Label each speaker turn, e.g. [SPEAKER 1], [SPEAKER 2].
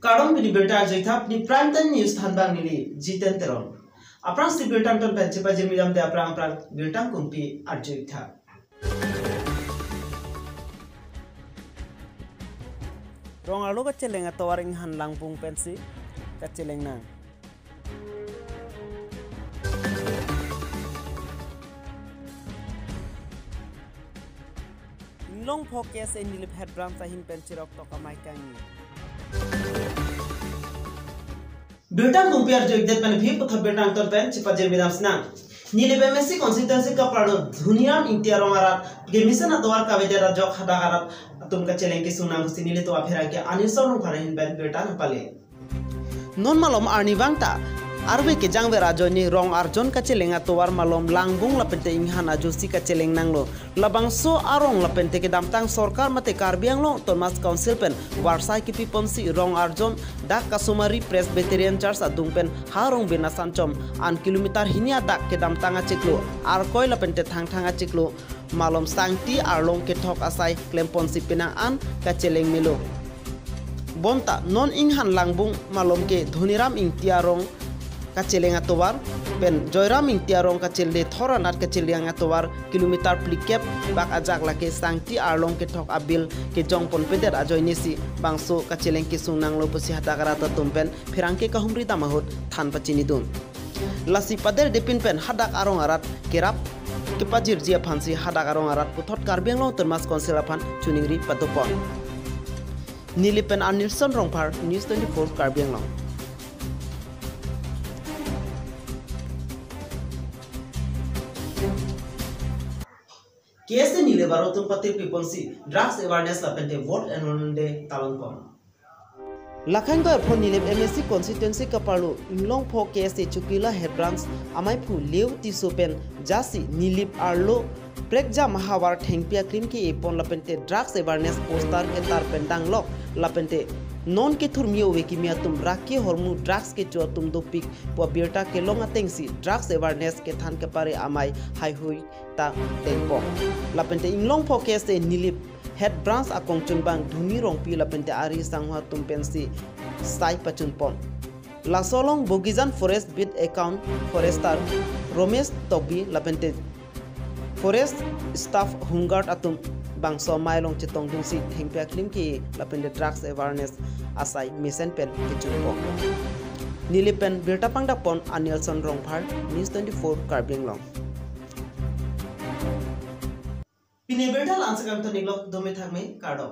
[SPEAKER 1] Kadang bini berita jika ni Prantan News tanbang nili jiten teron. Aprang si berita ton pencepa jemilam te aprang berita kumpi arjita.
[SPEAKER 2] Rong alu kaceleng atau waring han langpung pensi kaceleng nang. Long podcast ini lip head brand tahin pensi rok to kamai kangi.
[SPEAKER 1] Berita kumpi arjita pen bhi putha berita ton pencepa jemilam senang. Nile BMC constituency ka prado dhuniam intia rongara gemisen atwar ka bedera jok hada harat तुम का चलें के सुना मुझसे नीले तो आप फिर आके अनिसों नो फरें बैठ बेटा न पाले नॉन मालूम आर्नी वांगता आरवे के जांग वे राजोनी रोंग अर्जुन का चलेंगा तो वार मालूम लांगबुंग लपेंटे इंहाना जोशी का चलेंग नांगलो लबांगसो आरोंग लपेंटे के दामतांग सरकार मते कार्बियांग लो तोमास काउंसिल पेन वारसाई की पिपंसी रोंग अर्जुन डाक कसुमारी प्रेसबिटेरियन चर्च अदुंग पेन हारोंग बेना सांचम 1 किलोमीटर हिनिया डाक के दामतांगा चिकलो आरकोय लपेंटे थांग थांगा चिकलो मालूम सांगती आरलोंग के ठोक असाई क्लेम्पोंसी पेना आन का चलेंग मिलो बोमता नॉन इंहान लांगबुंग मालूम के धोनीराम इंतियारोंग kaceleng atowar ben joyram ingtiarong kacelde thoranat kaceleng atowar kilometer plikep bak ajak lake sangti arlong ke thok abil ke jongpon peder ajoinesi bangso kaceleng ke sunang lo pusi hatakarata tumpen phirangke kahumri tamahut than pachini dum lasi pader depin pen hadak arong arat kerap kepajir jia phansi hadak arong arat puthot karbeng lo termas konselaphan chuningri patopon nilipen Anilson rongphar news 24 karbeng lo Kese nile baro tum patir piponsi drugs awareness lapente vote enrollment day talangpon. Lakhang ko phone nile MSC constituency kapalu inglong pho kese chukila headbranch amai phu leu ti sopen jasi nilip arlo prekja mahawar thengpia krim ki epon lapente drugs awareness poster ke tar pendang lok lapente non ke thurmio wekimia tum rakki hormu drugs ke cho tum do pik po birta ke longa tengsi drugs awareness ke than ke pare amai hai hui ta tengpo lapente inglong pho kese nilip head branch akong chunbang dhumi rong pi lapente ari sangha tum pensi sai pachun pon la solong bogizan forest bid account forestar romesh tobi lapente forest staff hungard atum bangso mailong chitong dungsi thengpia klim ki lapende drugs awareness asai mission pen kichunpo nilipen birta pangda pon Anilson rongphar news 24 karbeng long Pine berta lansakam to niglok dome thakme kardo